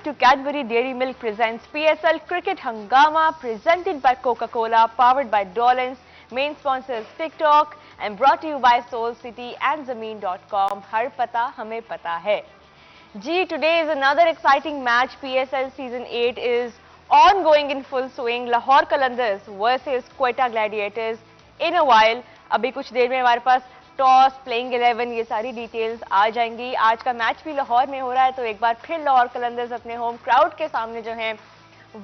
to Cadbury Dairy Milk presents PSL Cricket Hangama, presented by Coca-Cola, powered by Dolans. Main sponsors TikTok and brought to you by Soul City and Zameen.com. Har pata hame pata hai. G, today is another exciting match. PSL Season 8 is ongoing in full swing. Lahore Qalandars versus Quetta Gladiators. In a while, अभी कुछ देर में हमारे पास toss, playing 11, ये सारी details आ जाएंगी. आज का match भी लाहौर में हो रहा है, तो एक बार फिर लाहौर कलंदर्स अपने होम क्राउड के सामने जो हैं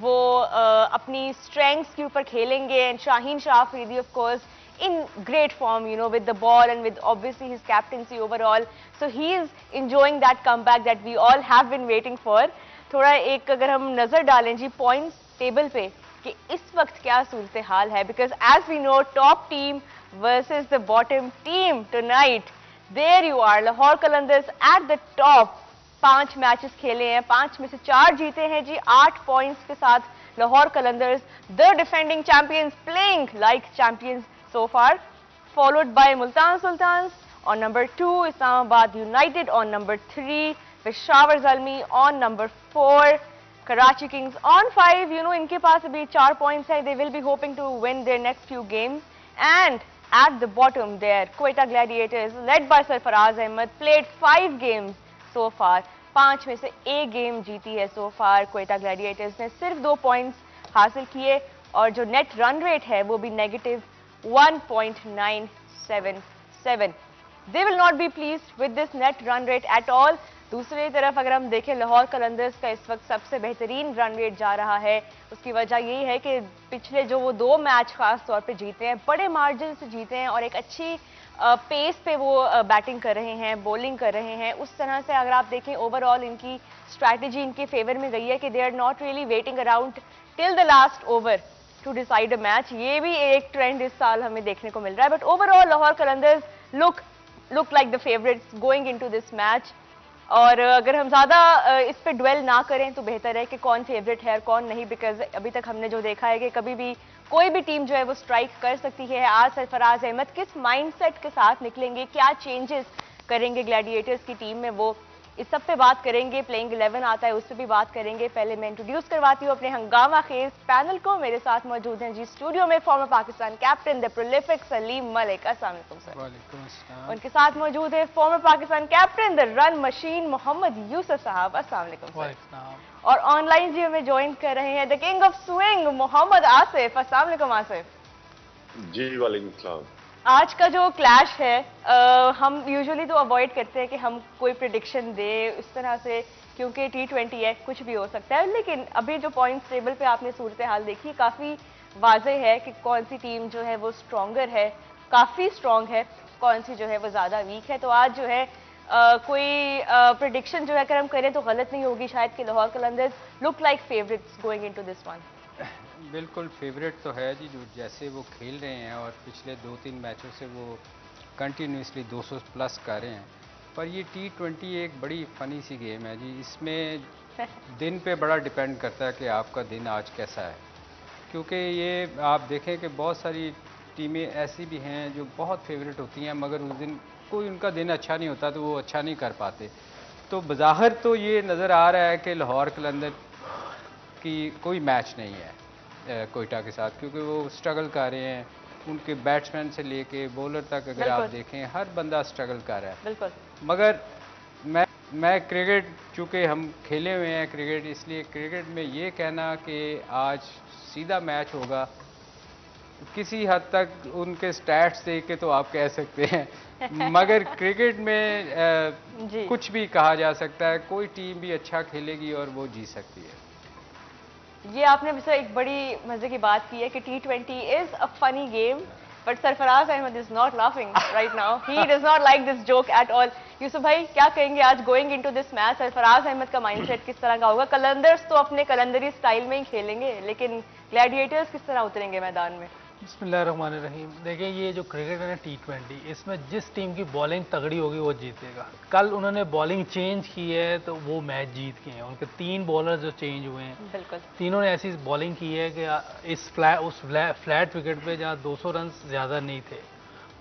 वो अपनी स्ट्रेंथ्स के ऊपर खेलेंगे. And Shaheen Shah Afridi of course in great form, you know, with the ball and with obviously his captaincy overall. So he is enjoying that comeback that we all have been waiting for. थोड़ा एक अगर हम नजर डालें जी points table पे कि इस वक्त क्या सूरत हाल है, because as we know, top team versus the bottom team tonight. There you are, Lahore Qalandars at the top. 5 matches खेले हैं, 5 में से 4 जीते हैं जी. 8 पॉइंट्स के साथ Lahore Qalandars, the defending champions, playing like champions so far, followed by Multan Sultans on number 2, Islamabad United on number 3, Peshawar Zalmi on number 4, Karachi Kings on 5. You know, इनके पास अभी 4 points हैं. They will be hoping to win their next few games. And at the bottom there, Quetta Gladiators, led by Sarfaraz Ahmed, played 5 games so far. 5 में से 1 game जीती है so far. Quetta Gladiators ने सिर्फ 2 points हासिल किए और जो नेट रन रेट है वो भी negative 1.977. They will not be pleased with this net run rate at all. दूसरी तरफ अगर हम देखें लाहौर कलंदर्स का इस वक्त सबसे बेहतरीन रन रेट जा रहा है. उसकी वजह यही है कि पिछले जो वो 2 मैच खास तौर पे जीते हैं, बड़े मार्जिन से जीते हैं और एक अच्छी पेस पे वो बैटिंग कर रहे हैं, बॉलिंग कर रहे हैं. उस तरह से अगर आप देखें ओवरऑल इनकी स्ट्रैटेजी इनके फेवर में गई है कि they are not really waiting around till the last over to decide a match. ये भी एक ट्रेंड इस साल हमें देखने को मिल रहा है. But overall Lahore Qalandars look like the favourites going into this match. और अगर हम ज़्यादा इस पे ड्वेल ना करें तो बेहतर है कि कौन फेवरेट है और कौन नहीं, बिकॉज अभी तक हमने जो देखा है कि कभी भी कोई भी टीम जो है वो स्ट्राइक कर सकती है. आज सरफराज अहमद किस माइंडसेट के साथ निकलेंगे, क्या चेंजेस करेंगे ग्लैडिएटर्स की टीम में, वो इस सब पे बात करेंगे. प्लेइंग 11 आता है, उस पर भी बात करेंगे. पहले मैं इंट्रोड्यूस करवाती हूँ अपने हंगामा खेज पैनल को. मेरे साथ मौजूद हैं जी स्टूडियो में former Pakistan captain the prolific Salim Malik. अस्सलाम वालेकुम सर. वालेकुम अस्सलाम. उनके साथ मौजूद है former Pakistan captain the run machine Mohammad Yousuf sahab. अस्सलाम वालेकुम सर. और ऑनलाइन जी हमें ज्वाइन कर रहे हैं the king of swing Mohammad Asif. अस्सलाम वालेकुम आसिफ. जी वालेकुम सलाम. आज का जो क्लैश है हम यूजुअली तो अवॉइड करते हैं कि हम कोई प्रिडिक्शन दे इस तरह से, क्योंकि T20 है, कुछ भी हो सकता है. लेकिन अभी जो पॉइंट्स टेबल पे आपने सूरत हाल देखी, काफ़ी वाज़े है कि कौन सी टीम जो है वो स्ट्रॉन्गर है, काफ़ी स्ट्रॉन्ग है, कौन सी जो है वो ज़्यादा वीक है. तो आज जो है कोई प्रिडिक्शन जो है अगर हम करें तो गलत नहीं होगी शायद कि Lahore Qalandars look like favourites going into this one. बिल्कुल फेवरेट तो है जी, जो जैसे वो खेल रहे हैं और पिछले 2-3 मैचों से वो कंटिन्यूसली 200 प्लस कर रहे हैं. पर ये T20 एक बड़ी फ़नी सी गेम है जी. इसमें दिन पे बड़ा डिपेंड करता है कि आपका दिन आज कैसा है, क्योंकि ये आप देखें कि बहुत सारी टीमें ऐसी भी हैं जो बहुत फेवरेट होती हैं मगर उस दिन कोई उनका दिन अच्छा नहीं होता तो वो अच्छा नहीं कर पाते. तो बज़ाहिर तो ये नज़र आ रहा है कि लाहौर कलंदर की कोई मैच नहीं है कोयटा के साथ, क्योंकि वो स्ट्रगल कर रहे हैं. उनके बैट्समैन से लेके बॉलर तक अगर आप देखें हर बंदा स्ट्रगल कर रहा है. बिल्कुल. मगर मैं क्रिकेट, चूँकि हम खेले हुए हैं क्रिकेट, इसलिए क्रिकेट में ये कहना कि आज सीधा मैच होगा, किसी हद तक उनके स्टैट्स देख के तो आप कह सकते हैं. मगर क्रिकेट में कुछ भी कहा जा सकता है. कोई टीम भी अच्छा खेलेगी और वो जीत सकती है. ये आपने वैसे एक बड़ी मजे की बात की है कि T20 is a funny game, but Sarfaraz Ahmed is not laughing right now. He does not like this joke at all. Yousuf भाई क्या कहेंगे आज going into this match, Sarfaraz Ahmed का माइंडसेट किस तरह का होगा? कलंदर्स तो अपने कलंदरी स्टाइल में ही खेलेंगे, लेकिन ग्लैडिएटर्स किस तरह उतरेंगे मैदान में? बिस्मिल्लाहिर्रहमानिर्रहीम. देखिए ये जो क्रिकेट है ना T20, इसमें जिस टीम की बॉलिंग तगड़ी होगी वो जीतेगा. कल उन्होंने बॉलिंग चेंज की है तो वो मैच जीत गए हैं. उनके 3 बॉलर जो चेंज हुए हैं, बिल्कुल तीनों ने ऐसी बॉलिंग की है कि उस फ्लैट विकेट पे जहाँ 200 रन ज़्यादा नहीं थे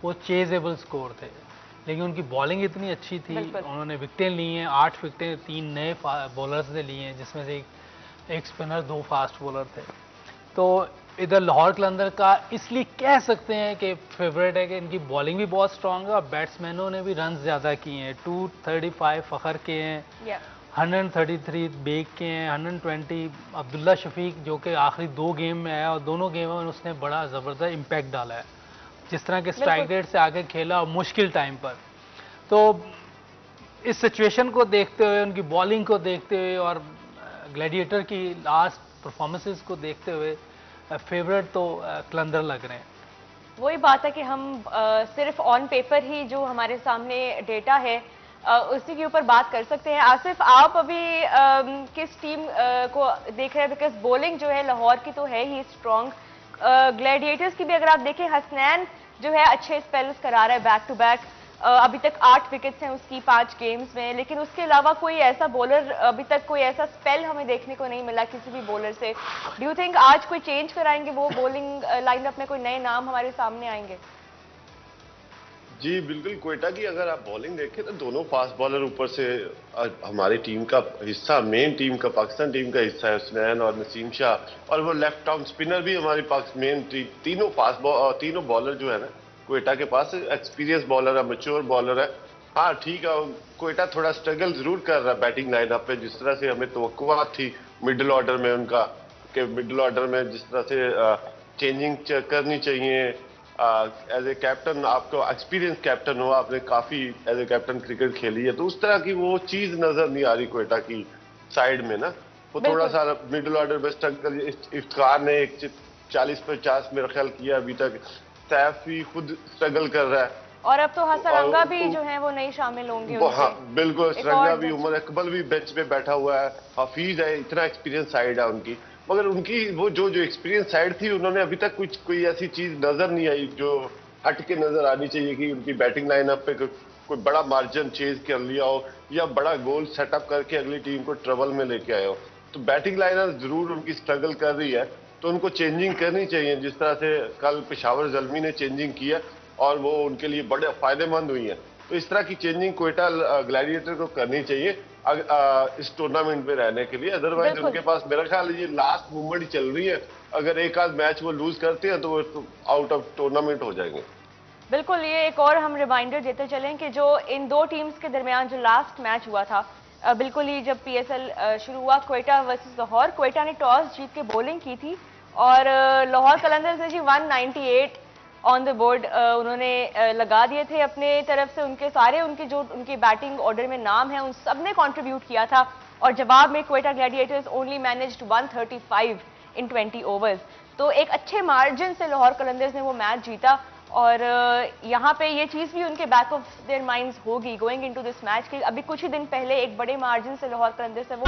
वो चेजेबल स्कोर थे. लेकिन उनकी बॉलिंग इतनी अच्छी थी, उन्होंने विकेटें ली हैं, 8 विकेटें 3 नए बॉलर्स ने लिए हैं, जिसमें से एक स्पिनर, 2 फास्ट बॉलर थे। तो इधर लाहौर कलंदर का इसलिए कह सकते हैं कि फेवरेट है कि इनकी बॉलिंग भी बहुत स्ट्रांग है और बैट्समैनों ने भी रन ज़्यादा किए हैं। 235 फ़खर के हैं, 133 बेग के हैं, 120 अब्दुल्ला शफीक जो कि आखिरी 2 गेम में आया और दोनों गेमों में उसने बड़ा ज़बरदस्त इम्पैक्ट डाला है, जिस तरह के स्ट्राइक रेट से आगे खेला और मुश्किल टाइम पर। तो इस सिचुएशन को देखते हुए, उनकी बॉलिंग को देखते हुए और ग्लैडिएटर की लास्ट परफॉर्मेंसेस को देखते हुए फेवरेट तो कलंदर लग रहे हैं। वही बात है कि हम सिर्फ ऑन पेपर ही जो हमारे सामने डेटा है उसी के ऊपर बात कर सकते हैं। आसिफ, आप अभी किस टीम को देख रहे हैं? बिकॉज बॉलिंग जो है लाहौर की तो है ही स्ट्रॉन्ग, ग्लैडिएटर्स की भी अगर आप देखें, हसनैन जो है अच्छे स्पेल्स करा रहा है बैक टू बैक, अभी तक 8 विकेट्स हैं उसकी 5 गेम्स में, लेकिन उसके अलावा कोई ऐसा बॉलर, अभी तक कोई ऐसा स्पेल हमें देखने को नहीं मिला किसी भी बॉलर से। डू यू थिंक आज कोई चेंज कराएंगे वो बॉलिंग लाइनअप में, कोई नए नाम हमारे सामने आएंगे? जी बिल्कुल, क्वेटा की अगर आप बॉलिंग देखें तो दोनों फास्ट बॉलर ऊपर से हमारी टीम का हिस्सा, मेन टीम का, पाकिस्तान टीम का हिस्सा है, हुसनैन और नसीम शाह, और वो लेफ्ट आर्म स्पिनर भी हमारी मेन टीम, तीनों बॉलर जो है ना क्वेटा के पास एक्सपीरियंस बॉलर है, मैच्योर बॉलर है। हाँ ठीक है, क्वेटा थोड़ा स्ट्रगल जरूर कर रहा है बैटिंग लाइनअप पे, जिस तरह से हमें तवक्कुआ थी मिडिल ऑर्डर में उनका, कि मिडिल ऑर्डर में जिस तरह से चेंजिंग करनी चाहिए। एज ए कैप्टन, आपको एक्सपीरियंस कैप्टन हो, आपने काफी एज ए कैप्टन क्रिकेट खेली है, तो उस तरह की वो चीज नजर नहीं आ रही क्वेटा की साइड में ना। वो थोड़ा सा मिडिल ऑर्डर में स्ट्रगल, इफ्तिखार ने 40-50 मेरा ख्याल किया अभी तक, सैफ भी खुद स्ट्रगल कर रहा है, और अब तो हसन रंगा भी जो है वो नहीं शामिल होंगे। हाँ बिल्कुल, रंगा भी, उमर अकबल भी बेंच पे बैठा हुआ है, हफीज है, इतना एक्सपीरियंस साइड है उनकी, मगर उनकी वो जो एक्सपीरियंस साइड थी, उन्होंने अभी तक कोई ऐसी चीज नजर नहीं आई जो हट के नजर आनी चाहिए कि उनकी बैटिंग लाइनअप पे कोई बड़ा मार्जिन चेज कर लिया हो या बड़ा गोल सेटअप करके अगली टीम को ट्रबल में लेके आए हो। तो बैटिंग लाइनअप जरूर उनकी स्ट्रगल कर रही है, तो उनको चेंजिंग करनी चाहिए, जिस तरह से कल पेशावर जल्मी ने चेंजिंग किया और वो उनके लिए बड़े फायदेमंद हुई है। तो इस तरह की चेंजिंग क्वेटा ग्लैडिएटर को करनी चाहिए इस टूर्नामेंट में रहने के लिए। अदरवाइज उनके पास मेरा ख्याल ये लास्ट मूवमेंट ही चल रही है, अगर एक आध मैच वो लूज करते हैं तो वो आउट ऑफ टूर्नामेंट हो जाएंगे। बिल्कुल, ये एक और हम रिमाइंडर देते चलें कि जो इन दो टीम्स के दरमियान जो लास्ट मैच हुआ था, बिल्कुल ही जब पीएसएल शुरू हुआ, क्वेटा वर्सेस लाहौर, क्वेटा ने टॉस जीत के बॉलिंग की थी और लाहौर कलंदर्स ने जी 198 ऑन द बोर्ड उन्होंने लगा दिए थे अपने तरफ से। उनके जो उनके बैटिंग ऑर्डर में नाम है उन सब ने कॉन्ट्रीब्यूट किया था, और जवाब में क्वेटा ग्लैडिएटर्स ओनली मैनेज्ड 135 इन 20 ओवर्स। तो एक अच्छे मार्जिन से लाहौर कलंदर्स ने वो मैच जीता, और यहाँ पे ये चीज़ भी उनके बैक ऑफ देयर माइंड्स होगी गोइंग इनटू दिस मैच कि अभी कुछ ही दिन पहले एक बड़े मार्जिन से लाहौर कलंदर्स से वो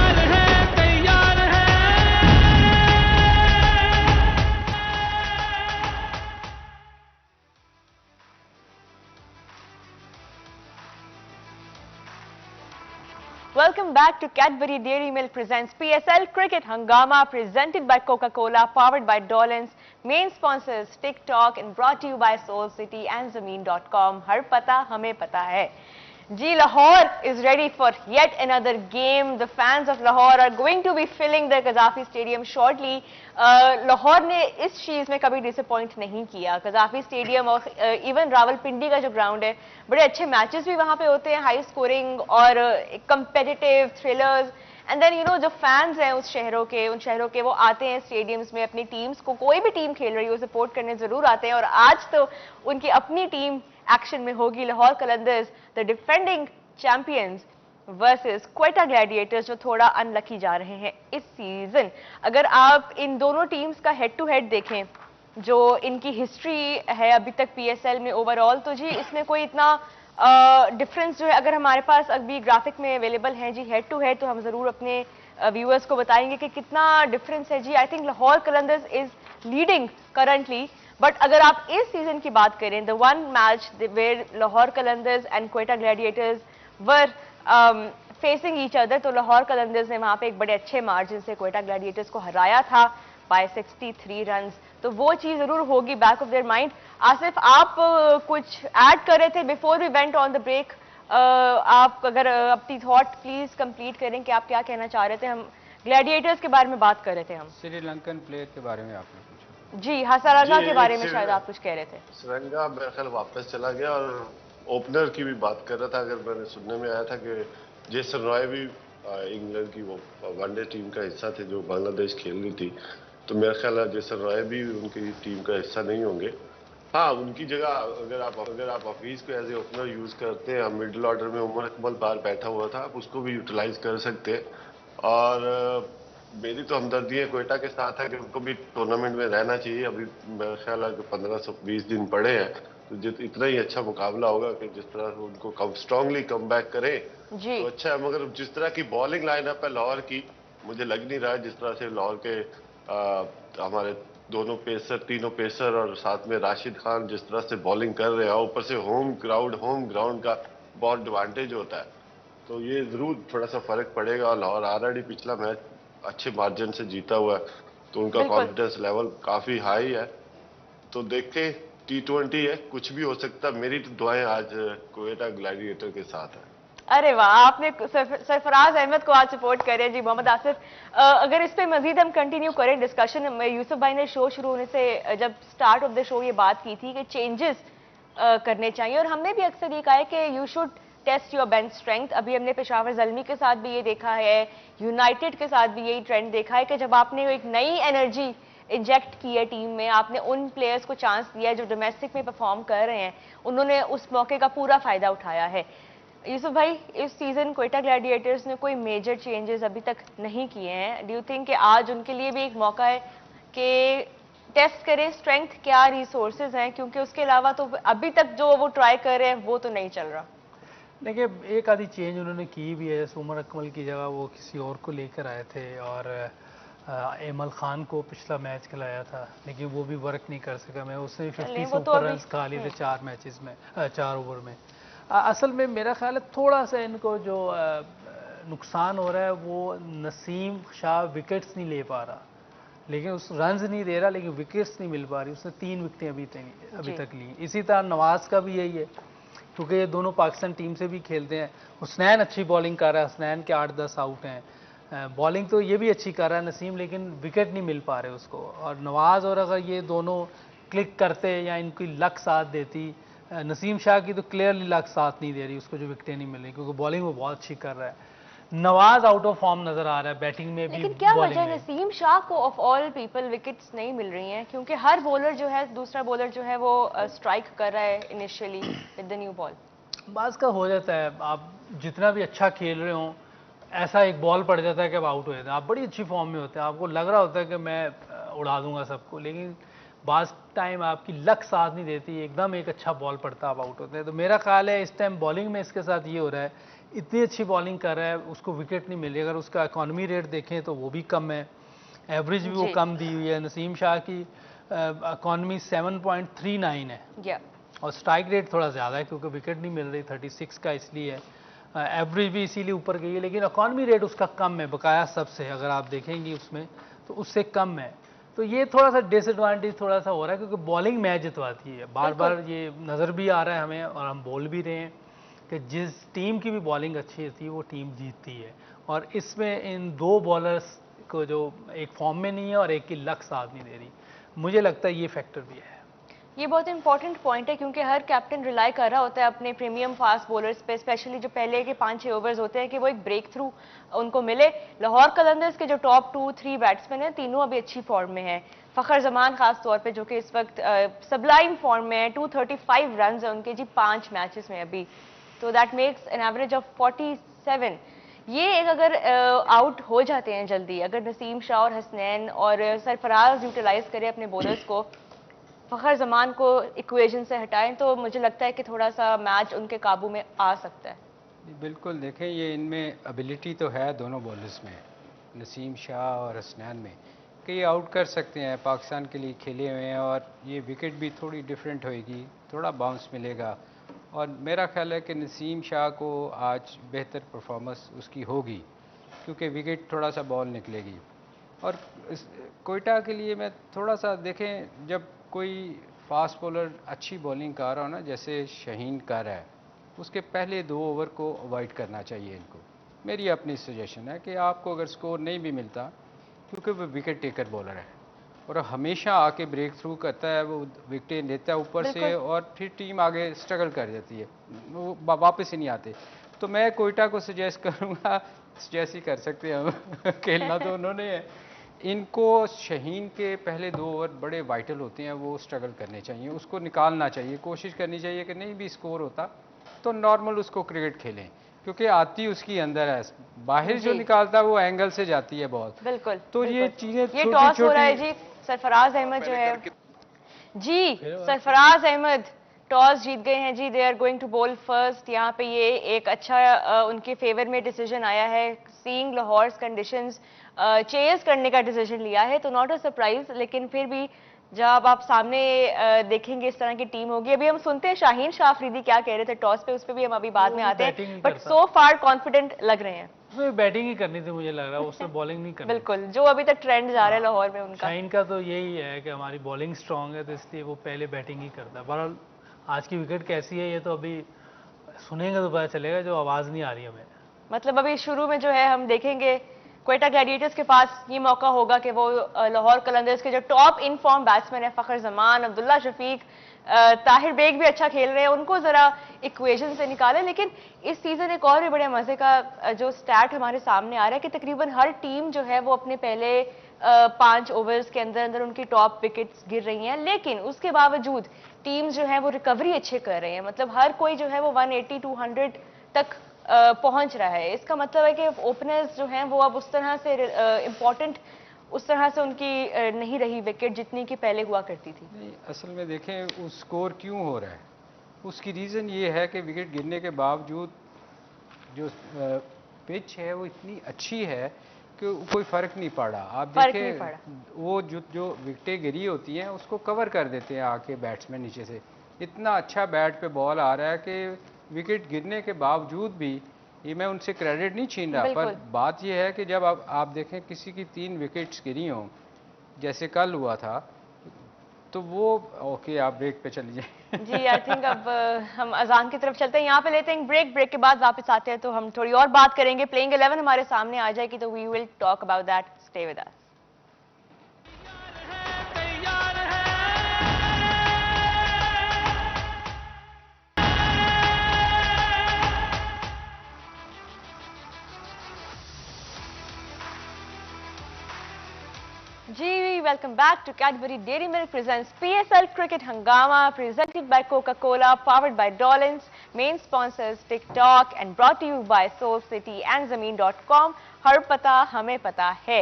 Welcome back to Cadbury Dairy Milk presents PSL Cricket Hangama, presented by Coca-Cola, powered by Dolans. Main sponsors TikTok and brought to you by Soul City and Zameen.com. हर पता हमें पता है जी। Lahore is ready for yet another game. The fans of Lahore are going to be filling the Qaddafi Stadium shortly. Lahore ने इस चीज़ में कभी disappoint नहीं किया। कज़ाफी स्टेडियम और इवन रावलपिंडी का जो ग्राउंड है, बड़े अच्छे मैचेस भी वहाँ पे होते हैं, हाई स्कोरिंग और competitive thrillers. And then you know जो फैंस हैं उन शहरों के वो आते हैं स्टेडियम्स में अपनी टीम्स को, कोई भी टीम खेल रही हो, सपोर्ट करने जरूर आते हैं। और आज तो उनकी अपनी टीम एक्शन में होगी, Lahore Qalandars the defending champions versus Quetta Gladiators जो थोड़ा अनलकी जा रहे हैं इस सीजन। अगर आप इन दोनों टीम्स का हेड टू हेड देखें, जो इनकी हिस्ट्री है अभी तक पीएसएल में ओवरऑल, तो जी इसमें कोई इतना डिफरेंस जो है, अगर हमारे पास अभी ग्राफिक में अवेलेबल है जी हेड टू हेड, तो हम जरूर अपने व्यूअर्स को बताएंगे कि कितना डिफरेंस है जी। I think Lahore Qalandars is leading currently, but अगर आप इस सीजन की बात करें, the one match where Lahore Qalandars and Quetta Gladiators were facing each other, तो लाहौर कलंदर्स ने वहां पे एक बड़े अच्छे मार्जिन से क्वेटा ग्लैडिएटर्स को हराया था। बाय 63 रन्स, तो वो चीज़ ज़रूर होगी back of their mind. Asif, आप कुछ ऐड कर रहे थे before we went on the break. आप अगर अपनी थॉट प्लीज कंप्लीट करें कि आप क्या कहना चाह रहे थे। हम ग्लैडिएटर्स के बारे में बात कर रहे थे। हम श्रीलंकन प्लेयर के बारे में आपने पूछा। जी, हसरंगा जी, के बारे में एक शायद आप कुछ कह रहे थे। श्रीलंका मेरा ख्याल वापस चला गया, और ओपनर की भी बात कर रहा था। अगर मैंने सुनने में आया था कि जेसन रॉय भी इंग्लैंड की वो वनडे टीम का हिस्सा थे जो बांग्लादेश खेल रही थी, तो मेरा ख्याल है जेसन रॉय भी उनकी टीम का हिस्सा नहीं होंगे। हाँ, उनकी जगह अगर आप हफीज को एज ए ओपनर यूज करते हैं, मिडिल ऑर्डर में उमर अकमल बाहर बैठा हुआ था, आप उसको भी यूटिलाइज कर सकते हैं। और मेरी तो हमदर्दी है क्वेटा के साथ है कि उनको भी टूर्नामेंट में रहना चाहिए। अभी मेरा ख्याल है कि 15-20 दिन पड़े हैं, तो इतना ही अच्छा मुकाबला होगा कि जिस तरह से उनको कम स्ट्रांगली कम बैक करें जी तो अच्छा है। मगर जिस तरह की बॉलिंग लाइनअप है लाहौर की, मुझे लग नहीं रहा है जिस तरह से लाहौर के हमारे दोनों पेसर, तीनों पेसर और साथ में राशिद खान जिस तरह से बॉलिंग कर रहे हैं, ऊपर से होम ग्राउंड का बहुत एडवांटेज होता है, तो ये जरूर थोड़ा सा फर्क पड़ेगा। और लाहौर ऑलरेडी पिछला मैच अच्छे मार्जिन से जीता हुआ है, तो उनका बिल्कुल। कॉन्फिडेंस लेवल काफी हाई है। तो देखें, T20 है, कुछ भी हो सकता है। मेरी तो दुआएं आज क्वेटा ग्लैडिएटर के साथ है। अरे वाह, आपने सरफराज अहमद को आज सपोर्ट करे। जी मोहम्मद आसिफ, अगर इस पे मजीद हम कंटिन्यू करें डिस्कशन में, यूसुफ भाई ने शो शुरू होने से जब स्टार्ट ऑफ द शो ये बात की थी कि चेंजेस करने चाहिए, और हमने भी अक्सर ये कहा है कि you should test your bench strength. अभी हमने पेशावर ज़ल्मी के साथ भी ये देखा है, यूनाइटेड के साथ भी यही ट्रेंड देखा है कि जब आपने एक नई एनर्जी इंजेक्ट की है टीम में, आपने उन प्लेयर्स को चांस दिया है जो डोमेस्टिक में परफॉर्म कर रहे हैं, उन्होंने उस मौके का पूरा फायदा उठाया है। यूसुफ भाई, इस सीजन क्वेटा ग्लैडिएटर्स ने कोई मेजर चेंजेस अभी तक नहीं किए हैं। डू यू थिंक कि आज उनके लिए भी एक मौका है कि टेस्ट करें स्ट्रेंथ, क्या रिसोर्सेज हैं, क्योंकि उसके अलावा तो अभी तक जो वो ट्राई कर रहे हैं वो तो नहीं चल रहा। देखिए, एक आधी चेंज उन्होंने की भी है, जैसे उमर अकमल की जगह वो किसी और को लेकर आए थे, और एमल खान को पिछला मैच खिलाया था, लेकिन वो भी वर्क नहीं कर सका। मैं उसने 50 से ऊपर रन खा लिए थे 4 मैचेस में, 4 ओवर में। असल में मेरा ख्याल है थोड़ा सा इनको जो नुकसान हो रहा है वो नसीम शाह विकेट्स नहीं ले पा रहा, लेकिन उस रन्स नहीं दे रहा, लेकिन विकेट्स नहीं मिल पा रही। उसने 3 विकेटें अभी तक ली। इसी तरह नवाज का भी यही है, क्योंकि ये दोनों पाकिस्तान टीम से भी खेलते हैं। हुसनैन अच्छी बॉलिंग कर रहा है, हुसनैन के 8-10 आउट हैं। बॉलिंग तो ये भी अच्छी कर रहा है नसीम, लेकिन विकेट नहीं मिल पा रहे उसको। और नवाज, और अगर ये दोनों क्लिक करते या इनकी लक साथ देती, नसीम शाह की तो क्लियरली लक साथ नहीं दे रही, उसको जो विकेटें नहीं मिल रही, क्योंकि बॉलिंग वो बहुत अच्छी कर रहा है। नवाज आउट ऑफ फॉर्म नजर आ रहा है बैटिंग में भी। लेकिन क्या वजह है नसीम शाह को ऑफ ऑल पीपल विकेट्स नहीं मिल रही हैं? क्योंकि हर बॉलर जो है, दूसरा बॉलर जो है वो स्ट्राइक कर रहा है initially with the new ball. बाज का हो जाता है, आप जितना भी अच्छा खेल रहे हो, ऐसा एक बॉल पड़ जाता है कि आप आउट हो जाते हैं। आप बड़ी अच्छी फॉर्म में होते हैं, आपको लग रहा होता है कि मैं उड़ा दूंगा सबको, लेकिन बाज टाइम आपकी लक साथ नहीं देती, एकदम एक अच्छा बॉल पड़ता है, आप आउट होते हैं। तो मेरा ख्याल है इस टाइम बॉलिंग में इसके साथ ये हो रहा है, इतनी अच्छी बॉलिंग कर रहा है, उसको विकेट नहीं मिल रही। अगर उसका इकॉनमी रेट देखें तो वो भी कम है, एवरेज भी वो कम दी हुई है। नसीम शाह की इकॉनमी 7.39 है, और स्ट्राइक रेट थोड़ा ज़्यादा है क्योंकि विकेट नहीं मिल रही, 36 का इसलिए है। एवरेज भी इसीलिए ऊपर गई है, लेकिन इकॉनमी रेट उसका कम है बकाया सबसे, अगर आप देखेंगे उसमें तो उससे कम है। तो ये थोड़ा सा डिसएडवांटेज थोड़ा सा हो रहा है, क्योंकि बॉलिंग मैच जितवाती है। बार बार ये नज़र भी आ रहा है हमें, और हम बोल भी रहे हैं कि जिस टीम की भी बॉलिंग अच्छी होती है वो टीम जीतती है। और इसमें इन 2 बॉलर्स को जो एक फॉर्म में नहीं है और एक की लक साथ नहीं दे रही, मुझे लगता है ये फैक्टर भी है। ये बहुत इंपॉर्टेंट पॉइंट है, क्योंकि हर कैप्टन रिलाई कर रहा होता है अपने प्रीमियम फास्ट बॉलर्स पे, स्पेशली जो पहले के 5-6 ओवर्स होते हैं, कि वो एक ब्रेक थ्रू उनको मिले। लाहौर कलंदर्स के जो टॉप 2-3 बैट्समैन हैं, तीनों अभी अच्छी फॉर्म में हैं। फ़खर जमान खास तौर पे, जो कि इस वक्त सबलाइम फॉर्म में है, 235 रन है उनके जी 5 मैचेस में अभी, तो that makes an average of 47। ये एक अगर आउट हो जाते हैं जल्दी, अगर नसीम शाह और हसनैन और सरफराज यूटिलाइज करें अपने बॉलर्स को, फ़खर जमान को इक्वेशन से हटाएं, तो मुझे लगता है कि थोड़ा सा मैच उनके काबू में आ सकता है। बिल्कुल, देखें ये इनमें एबिलिटी तो है दोनों बॉलर्स में, नसीम शाह और हसनैन में, कि ये आउट कर सकते हैं, पाकिस्तान के लिए खेले हुए हैं। और ये विकेट भी थोड़ी डिफरेंट होएगी, थोड़ा बाउंस मिलेगा। और मेरा ख्याल है कि नसीम शाह को आज बेहतर परफॉर्मेंस उसकी होगी, क्योंकि विकेट थोड़ा सा बॉल निकलेगी। और कोयटा के लिए मैं थोड़ा सा देखें, जब कोई फास्ट बॉलर अच्छी बॉलिंग कर रहा हो ना, जैसे शाहीन कर रहा है, उसके पहले 2 ओवर को अवॉइड करना चाहिए इनको। मेरी अपनी सजेशन है कि आपको अगर स्कोर नहीं भी मिलता, क्योंकि वो विकेट टेकर बॉलर है और हमेशा आके ब्रेक थ्रू करता है, वो विकेटें लेता है ऊपर से और फिर टीम आगे स्ट्रगल कर जाती है, वो वापस ही नहीं आते। तो मैं कोयटा को सजेस्ट करूँगा, सजेस्ट ही कर सकते हैं हम खेलना तो उन्होंने है, इनको शाहीन के पहले 2 ओवर बड़े वाइटल होते हैं, वो स्ट्रगल करने चाहिए, उसको निकालना चाहिए, कोशिश करनी चाहिए कि नहीं भी स्कोर होता तो नॉर्मल उसको क्रिकेट खेलें, क्योंकि आती उसकी अंदर है, बाहर जो निकालता है वो एंगल से जाती है बॉल। बिल्कुल। तो ये चीजें ये टॉस हो रहा है जी, सरफराज अहमद जो है जी, सरफराज अहमद टॉस जीत गए हैं जी, दे आर गोइंग टू बोल फर्स्ट। यहाँ पे ये एक अच्छा उनके फेवर में डिसीजन आया है, सीइंग लाहौर्स कंडीशंस चेज करने का डिसीजन लिया है, तो नॉट अ सरप्राइज, लेकिन फिर भी जब आप सामने देखेंगे इस तरह की टीम होगी। अभी हम सुनते हैं शाहीन शाह अफरीदी क्या कह रहे थे टॉस पे, उस पर भी हम अभी बाद में आते हैं, बट सो फार कॉन्फिडेंट लग रहे हैं। उसमें बैटिंग ही करनी थी मुझे लग रहा है, उसने बॉलिंग नहीं करनी। बिल्कुल, जो अभी तक ट्रेंड जा रहा है लाहौर में उनका। शाहीन का तो यही है कि हमारी बॉलिंग स्ट्रांग है, तो इसलिए वो पहले बैटिंग ही करता है। बहरहाल आज की विकेट कैसी है ये तो अभी सुनेंगे तो पता चलेगा, जो आवाज़ नहीं आ रही हमें। मतलब अभी शुरू में जो है हम देखेंगे क्वेटा ग्लैडिएटर्स के पास ये मौका होगा कि वो लाहौर कलंदर्स के जो टॉप इन फॉर्म बैट्समैन है, फ़खर जमान, अब्दुल्ला शफीक, ताहिर बेग भी अच्छा खेल रहे हैं, उनको ज़रा इक्वेशन से निकालें। लेकिन इस सीज़न एक और भी बड़े मज़े का जो स्टैट हमारे सामने आ रहा है कि तकरीबन हर टीम जो है वो अपने पहले 5 ओवर्स के अंदर अंदर उनकी टॉप विकेट्स गिर रही हैं, लेकिन उसके बावजूद टीम्स जो है वो रिकवरी अच्छे कर रहे हैं। मतलब हर कोई जो है वो 180-200 तक पहुंच रहा है। इसका मतलब है कि ओपनर्स जो हैं वो अब उस तरह से इम्पोर्टेंट, उस तरह से उनकी नहीं रही विकेट जितनी की पहले हुआ करती थी। नहीं, असल में देखें उस स्कोर क्यों हो रहा है, उसकी रीज़न ये है कि विकेट गिरने के बावजूद जो पिच है वो इतनी अच्छी है कि कोई फ़र्क नहीं पड़ा। आप देखें वो जो विकेटें गिरी होती हैं उसको कवर कर देते हैं आके बैट्समैन नीचे से, इतना अच्छा बैट पे बॉल आ रहा है कि विकेट गिरने के बावजूद भी, ये मैं उनसे क्रेडिट नहीं छीन रहा, पर बात यह है कि जब आप देखें किसी की 3 विकेट्स गिरी हों जैसे कल हुआ था, तो वो ओके आप ब्रेक पे चली जाए जी। आई थिंक अब हम अजान की तरफ चलते हैं, यहाँ पे लेते हैं ब्रेक, ब्रेक के बाद वापस आते हैं तो हम थोड़ी और बात करेंगे। प्लेइंग 11 हमारे सामने आ जाएगी तो we will talk about that, stay with us. जी, welcome back to Cadbury Dairy Milk presents PSL Cricket Hangama, presented by Coca-Cola, powered by Dolans, main sponsors TikTok, and brought to you by Soul City and Zameen.com. Har pata, hame pata hai.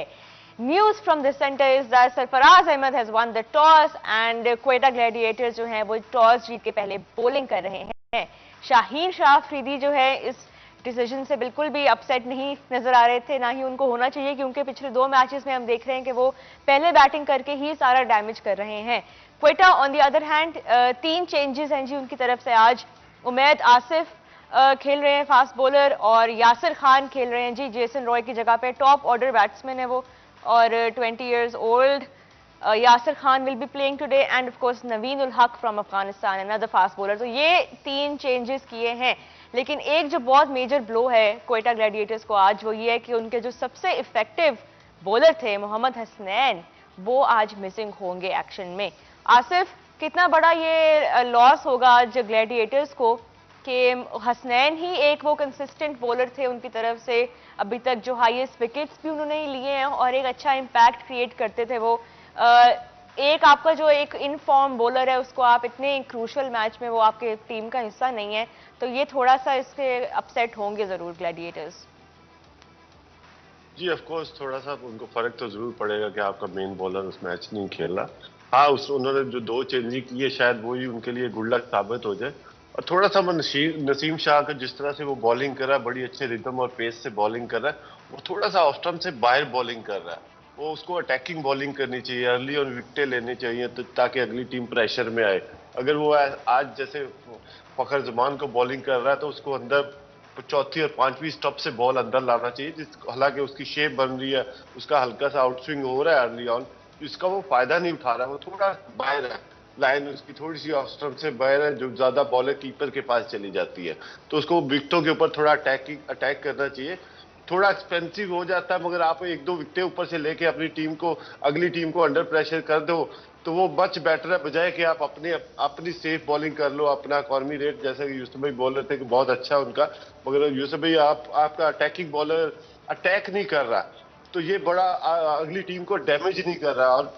News from the center is that Sarfaraz Ahmed has won the toss and Quetta Gladiators जो हैं वो toss जीत के पहले bowling कर रहे हैं। शाहीन शाह अफरीदी जो है इस डिसीजन से बिल्कुल भी अपसेट नहीं नजर आ रहे थे, ना ही उनको होना चाहिए, क्योंकि पिछले 2 मैचेस में हम देख रहे हैं कि वो पहले बैटिंग करके ही सारा डैमेज कर रहे हैं। Quetta on the other hand 3 changes हैं जी उनकी तरफ से आज। उमैद आसिफ खेल रहे हैं फास्ट बॉलर और यासिर खान खेल रहे हैं जी जेसन रॉय की जगह पे। टॉप ऑर्डर बैट्समैन है वो और 20 years old. Yasir Khan will be playing today and of course Naveen ul Haq from Afghanistan, another fast bowler. तो ये 3 चेंजेस किए हैं, लेकिन एक जो बहुत मेजर ब्लो है क्वेटा ग्लैडिएटर्स को आज, वो ये है कि उनके जो सबसे इफेक्टिव बॉलर थे मोहम्मद हसनैन, वो आज मिसिंग होंगे एक्शन में। आसिफ, कितना बड़ा ये लॉस होगा आज ग्लैडिएटर्स को कि हसनैन ही एक वो कंसिस्टेंट बॉलर थे उनकी तरफ से, अभी तक जो हाईएस्ट विकेट्स भी उन्होंने लिए हैं और एक अच्छा इम्पैक्ट क्रिएट करते थे वो। एक आपका जो एक इन फॉर्म बॉलर है उसको आप इतने क्रूशल मैच में, वो आपके टीम का हिस्सा नहीं है, तो ये थोड़ा सा इससे अपसेट होंगे जरूर ग्लैडिएटर्स। जी ऑफ कोर्स थोड़ा सा उनको फर्क तो जरूर पड़ेगा कि आपका मेन बॉलर उस मैच नहीं खेल रहा। हाँ, उन्होंने जो 2 चेंजिंग की है शायद वो ही उनके लिए गुड लक साबित हो जाए। और थोड़ा सा नसीम शाह का जिस तरह से वो बॉलिंग कर रहा है, बड़ी अच्छे रिदम और पेस से बॉलिंग कर रहा है, वो थोड़ा सा ऑफ स्टंप से बाहर बॉलिंग कर रहा है। वो उसको अटैकिंग बॉलिंग करनी चाहिए, अर्ली और विकेटें लेनी चाहिए तो ताकि अगली टीम प्रेशर में आए। अगर वो आज जैसे फखर जमान को बॉलिंग कर रहा है तो उसको अंदर 4थी और 5वीं स्टॉप से बॉल अंदर लाना चाहिए, हालांकि उसकी शेप बन रही है, उसका हल्का सा आउट स्विंग हो रहा है अर्ली ऑन, इसका वो फायदा नहीं उठा रहा, वो थोड़ा बाहर है, लाइन उसकी थोड़ी सी ऑफ स्टंप से बाहर है, जो ज्यादा बॉलर कीपर के पास चली जाती है, तो उसको विकेटों के ऊपर थोड़ा अटैक करना चाहिए। थोड़ा एक्सपेंसिव हो जाता है, मगर आप एक दो विकेटें ऊपर से लेके अपनी टीम को, अगली टीम को अंडर प्रेशर कर दो, तो वो मच बेटर है, बजाय कि आप अपनी सेफ बॉलिंग कर लो। अपना कॉर्मी रेट, जैसे कि यूसुफ भाई बोल रहे थे कि बहुत अच्छा है उनका, मगर यूसुफ भाई आपका अटैकिंग बॉलर अटैक नहीं कर रहा, तो ये बड़ा अगली टीम को डैमेज नहीं कर रहा। और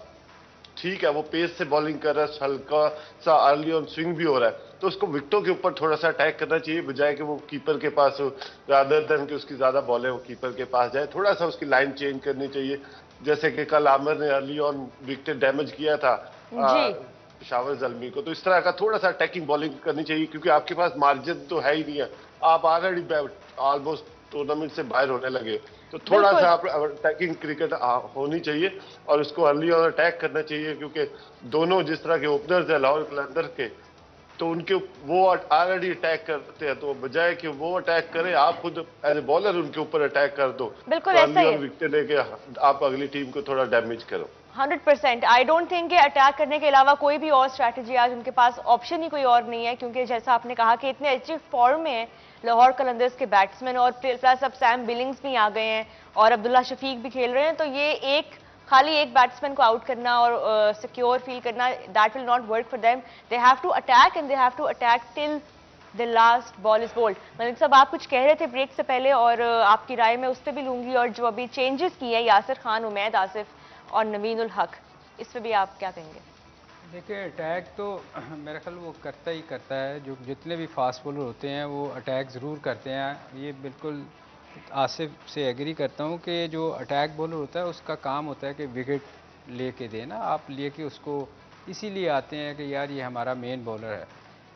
ठीक है, वो पेस से बॉलिंग कर रहा है, हल्का सा अर्ली ऑन स्विंग भी हो रहा है, तो उसको विकेटों के ऊपर थोड़ा सा अटैक करना चाहिए, बजाय कि वो कीपर के पास, रादर देन कि उसकी ज्यादा बॉलें वो कीपर के पास जाए। थोड़ा सा उसकी लाइन चेंज करनी चाहिए, जैसे कि कल आमिर ने अर्ली ऑन विकेट डैमेज किया था शावर जल्मी को, तो इस तरह का थोड़ा सा अटैकिंग बॉलिंग करनी चाहिए, क्योंकि आपके पास मार्जिन तो है ही नहीं है, आप ऑलरेडी ऑलमोस्ट टूर्नामेंट से बाहर होने लगे, तो थोड़ा सा अटैकिंग क्रिकेट होनी चाहिए और उसको अर्ली ऑन अटैक करना चाहिए, क्योंकि दोनों जिस तरह के ओपनर्स हैं लाहौर कलंदर के, तो उनके वो ऑलरेडी अटैक करते हैं, तो बजाय कि वो अटैक करें, आप खुद एज ए बॉलर उनके ऊपर अटैक कर दो, बिल्कुल तो ऐसा ही है। विकेट लेके आप अगली टीम को थोड़ा डैमेज करो। 100%। आई डोंट थिंक कि अटैक करने के अलावा कोई भी और स्ट्रैटेजी आज उनके पास ऑप्शन ही कोई और नहीं है, क्योंकि जैसा आपने कहा कि इतने अच्छे फॉर्म में है लाहौर कलंदर्स के बैट्समैन, और प्लस अब सैम बिलिंग्स भी आ गए हैं और अब्दुल्ला शफीक भी खेल रहे हैं, तो ये खाली एक बैट्समैन को आउट करना और सिक्योर फील करना, that will not work for them. They have to attack and they have to attack till the last ball is bowled. Malik sahab, आप कुछ कह रहे थे ब्रेक से पहले, और आपकी राय मैं उस पर भी लूंगी, और जो अभी चेंजेस किए हैं यासिर खान, उमैद आसिफ और नवीन उल हक, इस पे भी आप क्या कहेंगे? देखिए, अटैक तो मेरा ख्याल वो करता ही करता है, जो जितने भी फास्ट बॉलर होते हैं वो अटैक ज़रूर करते हैं। ये बिल्कुल आसिफ से एग्री करता हूँ कि जो अटैक बॉलर होता है उसका काम होता है कि विकेट लेके देना, आप लेके उसको इसीलिए आते हैं कि यार ये हमारा मेन बॉलर है।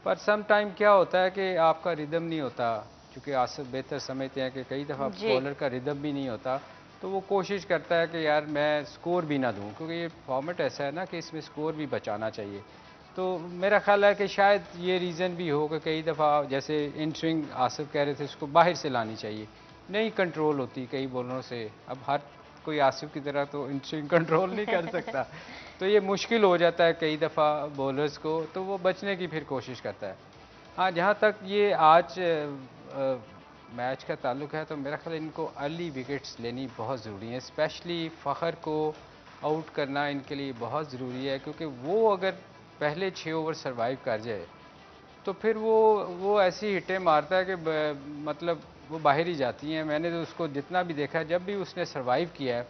पर सम टाइम क्या होता है कि आपका रिदम नहीं होता, क्योंकि आसिफ बेहतर समझते हैं कि कई दफ़ा बॉलर का रिदम भी नहीं होता, तो वो कोशिश करता है कि यार मैं स्कोर भी ना दूं, क्योंकि ये फॉर्मेट ऐसा है ना कि इसमें स्कोर भी बचाना चाहिए। तो मेरा ख्याल है कि शायद ये रीज़न भी हो कि कई दफ़ा जैसे इन स्विंग आसिफ कह रहे थे उसको बाहर से लानी चाहिए, नहीं कंट्रोल होती कई बॉलरों से। अब हर कोई आसिफ की तरह तो इन स्विंग कंट्रोल नहीं कर सकता, तो ये मुश्किल हो जाता है कई दफ़ा बॉलर्स को, तो वो बचने की फिर कोशिश करता है। हाँ, जहाँ तक ये आज मैच का ताल्लुक है, तो मेरा ख्याल इनको अर्ली विकेट्स लेनी बहुत ज़रूरी है, स्पेशली फ़खर को आउट करना इनके लिए बहुत ज़रूरी है, क्योंकि वो अगर पहले 6 ओवर सरवाइव कर जाए तो फिर वो ऐसी हिटें मारता है कि मतलब वो बाहर ही जाती हैं। मैंने तो उसको जितना भी देखा है, जब भी उसने सरवाइव किया है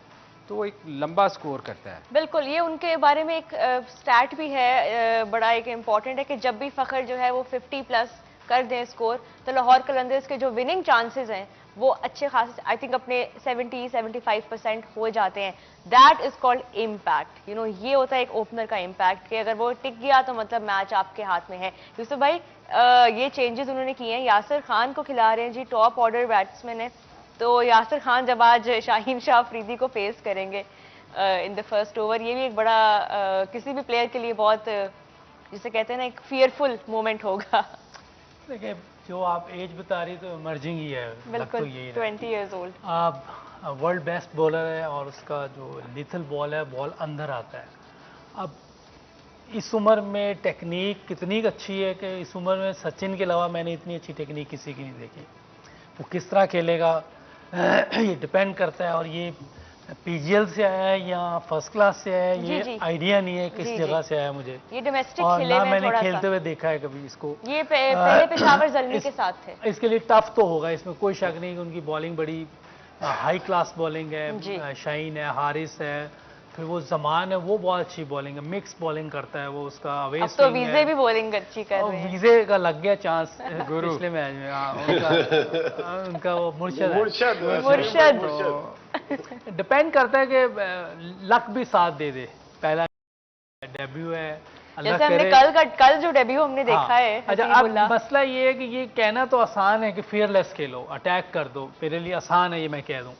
तो वो एक लंबा स्कोर करता है। बिल्कुल, ये उनके बारे में एक स्टैट भी है, बड़ा एक इम्पॉर्टेंट है कि जब भी फ़खर जो है वो 50 प्लस कर दें स्कोर, तो लाहौर कलंदर्स के जो विनिंग चांसेस हैं वो अच्छे खासे, आई थिंक अपने 70-75% हो जाते हैं। That is called impact, you know, ये होता है एक ओपनर का इम्पैक्ट, कि अगर वो टिक गया तो मतलब मैच आपके हाथ में है। यूसुफ भाई, ये चेंजेस उन्होंने किए हैं, यासिर खान को खिला रहे हैं जी, टॉप ऑर्डर बैट्समैन है, तो यासिर खान जब आज शाहीन शाह अफरीदी को फेस करेंगे इन द फर्स्ट ओवर, ये भी एक बड़ा किसी भी प्लेयर के लिए बहुत जिसे कहते हैं ना एक फियरफुल मोमेंट होगा। देखिए, जो आप एज बता रही तो इमर्जिंग ही है, बिल्कुल, तो यही 20 इयर्स ओल्ड। आप वर्ल्ड बेस्ट बॉलर है और उसका जो लिथल बॉल है, बॉल अंदर आता है। अब इस उम्र में टेक्निक कितनी अच्छी है कि इस उम्र में सचिन के अलावा मैंने इतनी अच्छी टेक्निक किसी की नहीं देखी। वो किस तरह खेलेगा ये डिपेंड करता है, और ये पीजीएल से आया है या फर्स्ट क्लास से आया है, ये आइडिया नहीं है किस जगह से आया मुझे, ये डोमेस्टिक और खेले ना में मैंने थोड़ा खेलते हुए देखा है कभी इसको। ये पहले पेशावर जल्मी के साथ थे। इसके लिए टफ तो होगा, इसमें कोई शक नहीं कि उनकी बॉलिंग बड़ी हाई क्लास बॉलिंग है, शाहीन है, हारिस है, फिर वो जमान है, वो बहुत अच्छी बॉलिंग है, मिक्स बॉलिंग करता है वो, उसका अवे अब तो वीजे भी बॉलिंग अच्छी कर रहे हैं। वीजे का लग गया चांस पिछले मैच में। उनका वो मुर्शद डिपेंड करता है कि लक भी साथ दे दे। पहला डेब्यू है, जैसे हमने कल जो डेब्यू हमने देखा है। अच्छा, अब मसला ये है कि ये कहना तो आसान है कि फियरलेस खेलो, अटैक कर दो, मेरे लिए आसान है ये मैं कह दूं,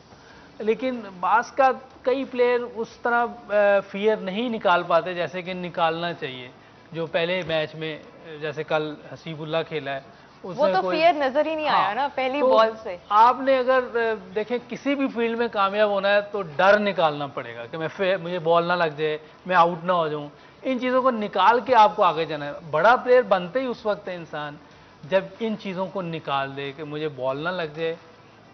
लेकिन बास का कई प्लेयर उस तरह फियर नहीं निकाल पाते जैसे कि निकालना चाहिए। जो पहले मैच में जैसे कल हसीबुल्ला खेला है, वो तो फियर नजर ही नहीं आया ना पहली तो बॉल से। आपने अगर देखें किसी भी फील्ड में कामयाब होना है तो डर निकालना पड़ेगा कि मुझे बॉल ना लग जाए, मैं आउट ना हो जाऊं। इन चीज़ों को निकाल के आपको आगे जाना है। बड़ा प्लेयर बनते ही उस वक्त है इंसान जब इन चीज़ों को निकाल दे कि मुझे बॉल ना लग जाए।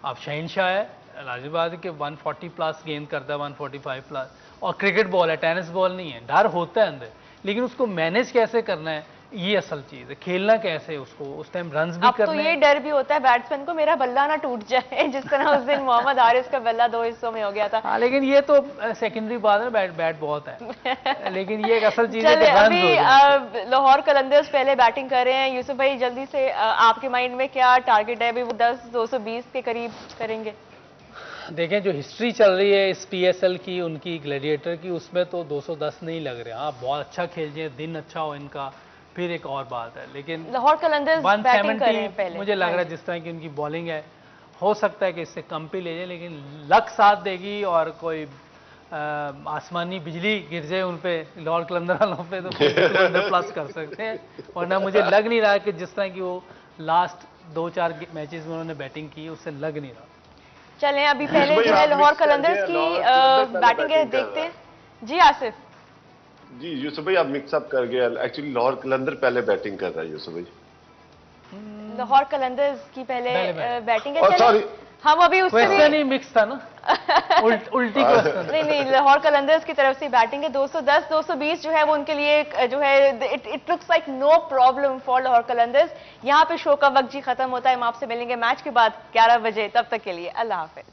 आप शहनशाह है, लाजिम बात है कि 140 प्लस गेंद करता है, 145 प्लस, और क्रिकेट बॉल है, टेनिस बॉल नहीं है। डर होता है अंदर, लेकिन उसको मैनेज कैसे करना है ये असल चीज़ है। खेलना कैसे उसको, उस टाइम रन्स भी अब करने तो ये डर भी होता है बैट्समैन को मेरा बल्ला ना टूट जाए, जिस तरह उस दिन मोहम्मद हारिस का बल्ला 2 हिस्सों में हो गया था। हाँ, लेकिन ये तो सेकेंडरी बात है, बैट बहुत है लेकिन ये एक असल चीज़ है चले कि रन्स अभी हो जाए। लाहौर कलंदर्स पहले बैटिंग कर रहे हैं। यूसुफ भाई जल्दी से आपके माइंड में क्या टारगेट है? अभी वो 220 के करीब करेंगे। देखें जो हिस्ट्री चल रही है इस PSL की, उनकी ग्लैडिएटर की, उसमें तो 210 नहीं लग रहे। हाँ, बहुत अच्छा खेल जाए, दिन अच्छा हो इनका, फिर एक और बात है। लेकिन लाहौर कलंदर्स बैटिंग कर रहे हैं 170 पहले, मुझे लग रहा है जिस तरह की उनकी बॉलिंग है, हो सकता है कि इससे कम पे ले जाए, लेकिन लक साथ देगी और कोई आसमानी बिजली गिर जाए उन पे, लाहौर कलंदर वालों पे, तो 200 प्लस कर सकते हैं। वरना मुझे लग नहीं रहा कि जिस तरह की वो लास्ट 2-4 मैचेस में उन्होंने बैटिंग की उससे लग नहीं रहा। चलें अभी पहले जो है लाहौर कलंदर्स की बैटिंग है देखते हैं। जी आसिफ। जी यूसुफ भाई आप मिक्सअप कर गए। एक्चुअली लाहौर कलंदर पहले बैटिंग कर रहा है यूसुफ भाई। लाहौर कलंदर्स की पहले बैटिंग है। सॉरी, हम अभी उससे क्वेश्चन ही मिक्स था ना उल्टी क्वेश्चन। नहीं, लाहौर कलंदर्स की तरफ से बैटिंग है। 210 220 जो है वो उनके लिए जो है it looks like no problem for Lahore Qalandars. यहाँ पे शो का वक्त जी खत्म होता है। हम आपसे मिलेंगे मैच के बाद 11 बजे, तब तक के लिए अल्लाह हाफिज।